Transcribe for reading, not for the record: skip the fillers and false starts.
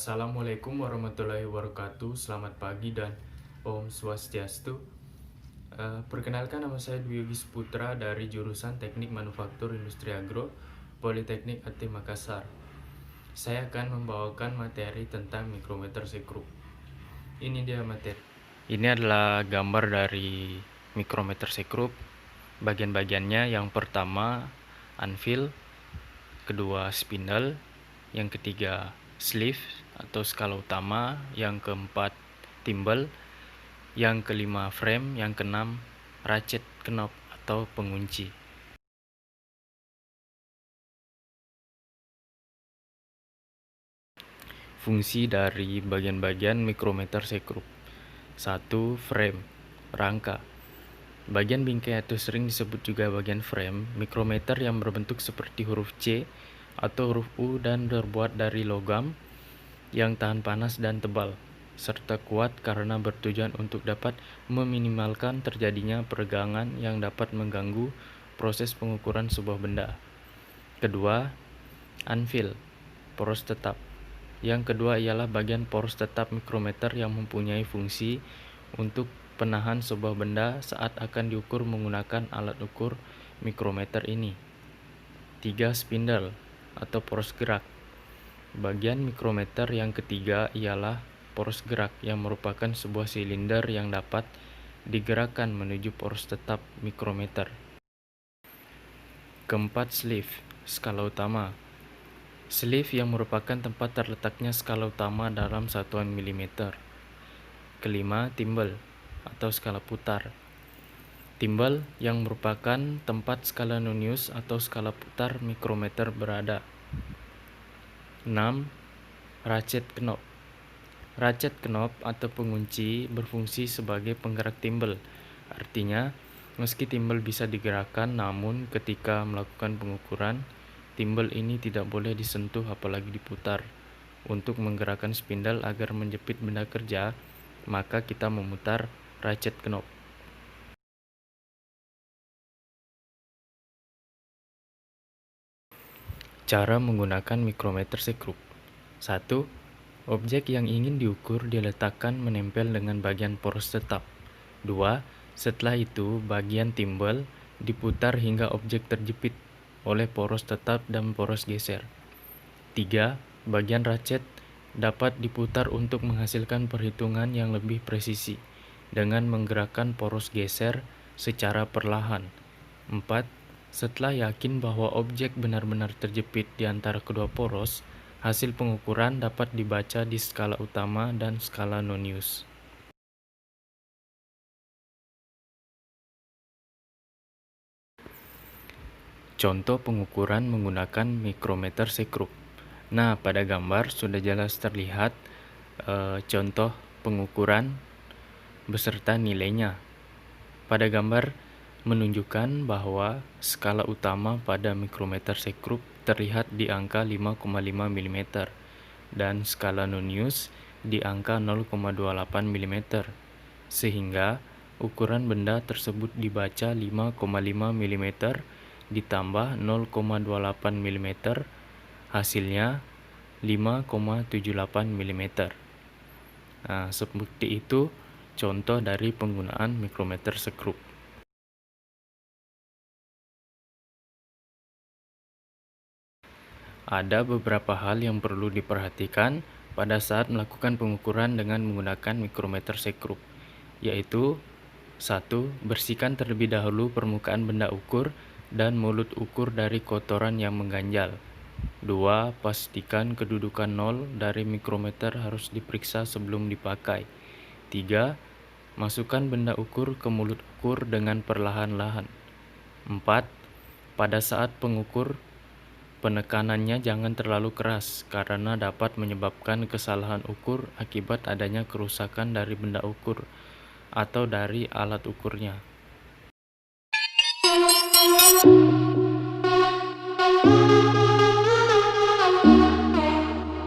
Assalamualaikum warahmatullahi wabarakatuh. Selamat pagi dan Om Swastiastu. Perkenalkan, nama saya Dwi Yogi Putra dari jurusan Teknik Manufaktur Industri Agro Politeknik AT Makassar. Saya akan membawakan materi tentang mikrometer sekrup. Ini dia materi. Ini adalah gambar dari mikrometer sekrup. Bagian-bagiannya, yang pertama anvil, kedua spindle, yang ketiga sleeve atau skala utama, yang keempat timbel, yang kelima frame, yang keenam ratchet knob atau pengunci. Fungsi dari bagian-bagian mikrometer sekrup. 1. Frame, rangka. Bagian bingkai atau sering disebut juga bagian frame mikrometer yang berbentuk seperti huruf C atau huruf U dan terbuat dari logam yang tahan panas dan tebal, serta kuat karena bertujuan untuk dapat meminimalkan terjadinya peregangan yang dapat mengganggu proses pengukuran sebuah benda. Kedua, anvil, poros tetap. Yang kedua ialah bagian poros tetap mikrometer yang mempunyai fungsi untuk penahan sebuah benda saat akan diukur menggunakan alat ukur mikrometer ini. 3. Spindle atau poros gerak. Bagian mikrometer yang ketiga ialah poros gerak yang merupakan sebuah silinder yang dapat digerakkan menuju poros tetap mikrometer. Keempat, sleeve, skala utama. Sleeve yang merupakan tempat terletaknya skala utama dalam satuan milimeter. Kelima, timbel atau skala putar. Timbel yang merupakan tempat skala nonius atau skala putar mikrometer berada. 6. Ratchet knob. Ratchet knob atau pengunci berfungsi sebagai penggerak timbel. Artinya, meski timbel bisa digerakkan, namun ketika melakukan pengukuran, timbel ini tidak boleh disentuh apalagi diputar. Untuk menggerakkan spindle agar menjepit benda kerja, maka kita memutar ratchet knob. Cara menggunakan mikrometer sekrup. 1. Objek yang ingin diukur diletakkan menempel dengan bagian poros tetap. 2. Setelah itu, bagian timbel diputar hingga objek terjepit oleh poros tetap dan poros geser. 3. Bagian ratchet dapat diputar untuk menghasilkan perhitungan yang lebih presisi dengan menggerakkan poros geser secara perlahan. 4. Setelah yakin bahwa objek benar-benar terjepit di antara kedua poros, hasil pengukuran dapat dibaca di skala utama dan skala nonius. Contoh pengukuran menggunakan mikrometer sekrup. Nah, pada gambar sudah jelas terlihat contoh pengukuran beserta nilainya. Pada gambar menunjukkan bahwa skala utama pada mikrometer sekrup terlihat di angka 5,5 mm dan skala nonius di angka 0,28 mm, sehingga ukuran benda tersebut dibaca 5,5 mm ditambah 0,28 mm, hasilnya 5,78 mm. Nah, seperti itu contoh dari penggunaan mikrometer sekrup. Ada beberapa hal yang perlu diperhatikan pada saat melakukan pengukuran dengan menggunakan mikrometer sekrup, yaitu 1. Bersihkan terlebih dahulu permukaan benda ukur dan mulut ukur dari kotoran yang mengganjal. 2. Pastikan kedudukan nol dari mikrometer harus diperiksa sebelum dipakai. 3. Masukkan benda ukur ke mulut ukur dengan perlahan-lahan. 4. Pada saat pengukur, penekanannya jangan terlalu keras karena dapat menyebabkan kesalahan ukur akibat adanya kerusakan dari benda ukur atau dari alat ukurnya.